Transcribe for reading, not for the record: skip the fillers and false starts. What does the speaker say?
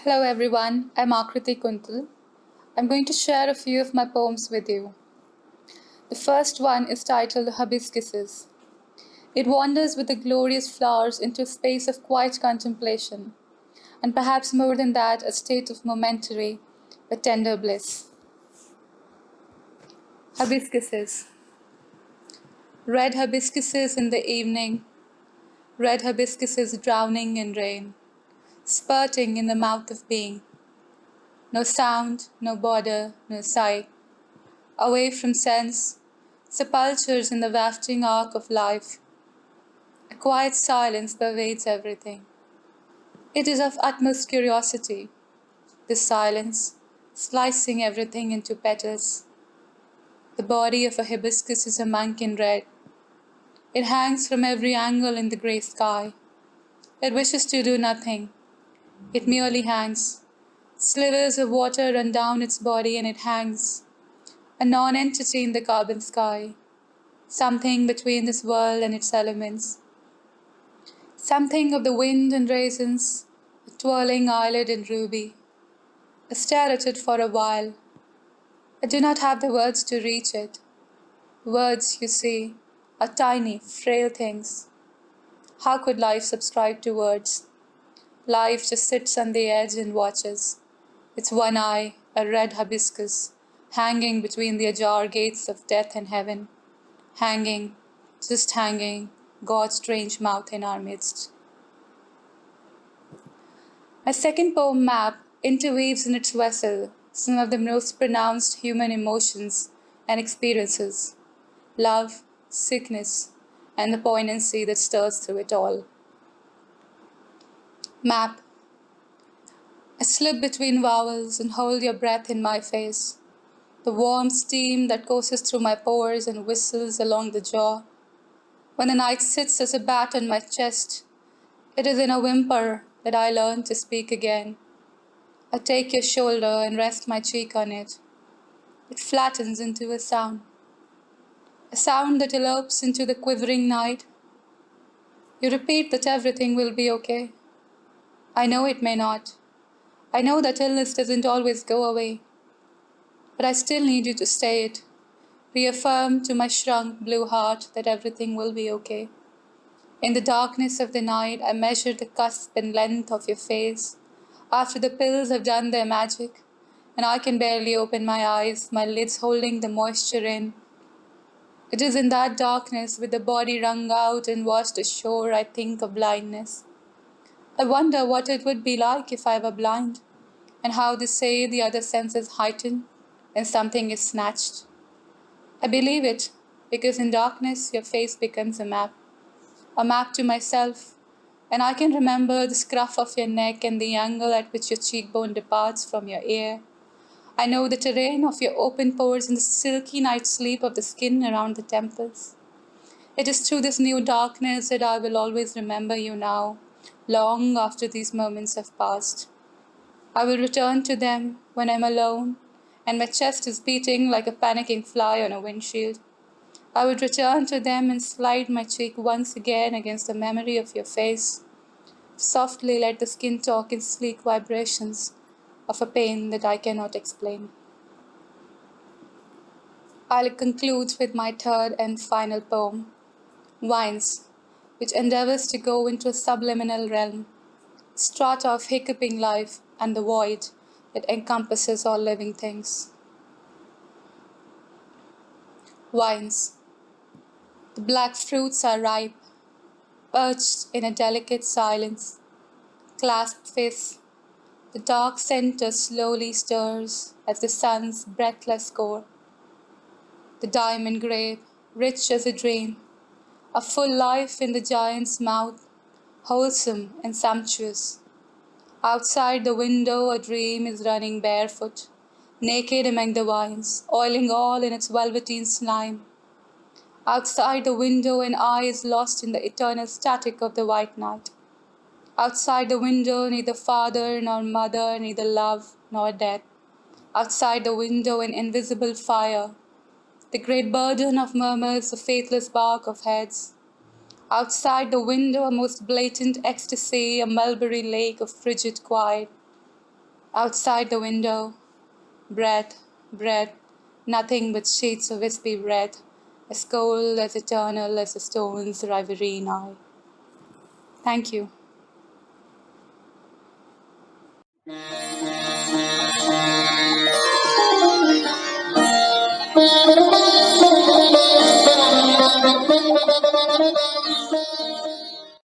Hello everyone, I'm Aakriti Kuntal. I'm going to share a few of my poems with you. The first one is titled Hibiscuses. It wanders with the glorious flowers into a space of quiet contemplation, and perhaps more than that, a state of momentary but tender bliss. Hibiscuses. Red hibiscuses in the evening, red hibiscuses drowning in rain, spurting in the mouth of being. No sound, no border, no sight. Away from sense, sepulchres in the wafting arc of life. A quiet silence pervades everything. It is of utmost curiosity, this silence, slicing everything into petals. The body of a hibiscus is a monk in red. It hangs from every angle in the grey sky. It wishes to do nothing. It merely hangs. Slivers of water run down its body and it hangs. A non-entity in the carbon sky. Something between this world and its elements. Something of the wind and raisins, a twirling eyelid in ruby. I stare at it for a while. I do not have the words to reach it. Words, you see, are tiny, frail things. How could life subscribe to words? Life just sits on the edge and watches. Its one eye, a red hibiscus, hanging between the ajar gates of death and heaven. Hanging, just hanging, God's strange mouth in our midst. My second poem, Map, interweaves in its vessel some of the most pronounced human emotions and experiences. Love, sickness, and the poignancy that stirs through it all. Map. I slip between vowels and hold your breath in my face. The warm steam that courses through my pores and whistles along the jaw. When the night sits as a bat on my chest, it is in a whimper that I learn to speak again. I take your shoulder and rest my cheek on it. It flattens into a sound that elopes into the quivering night. You repeat that everything will be okay. I know it may not. I know that illness doesn't always go away. But I still need you to say it. Reaffirm to my shrunk blue heart that everything will be okay. In the darkness of the night, I measure the cusp and length of your face. After the pills have done their magic, and I can barely open my eyes, my lids holding the moisture in. It is in that darkness, with the body wrung out and washed ashore, I think of blindness. I wonder what it would be like if I were blind, and how they say the other senses heighten when something is snatched. I believe it, because in darkness your face becomes a map to myself, and I can remember the scruff of your neck and the angle at which your cheekbone departs from your ear. I know the terrain of your open pores and the silky night sleep of the skin around the temples. It is through this new darkness that I will always remember you now, long after these moments have passed. I will return to them when I'm alone and my chest is beating like a panicking fly on a windshield. I would return to them and slide my cheek once again against the memory of your face. Softly let the skin talk in sleek vibrations of a pain that I cannot explain. I'll conclude with my third and final poem, Vines, which endeavors to go into a subliminal realm, strata of hiccuping life and the void that encompasses all living things. Vines. The black fruits are ripe, perched in a delicate silence, clasped fists. The dark center slowly stirs as the sun's breathless core. The diamond grape, rich as a dream, a full life in the giant's mouth, wholesome and sumptuous. Outside the window a dream is running barefoot, naked among the vines, oiling all in its velveteen slime. Outside the window an eye is lost in the eternal static of the white night. Outside the window neither father nor mother, neither love nor death. Outside the window an invisible fire, the great burden of murmurs, the faithless bark of heads. Outside the window, a most blatant ecstasy, a mulberry lake of frigid quiet. Outside the window, breath, breath, nothing but sheets of wispy breath, as cold, as eternal as the stones riverine eye. Thank you.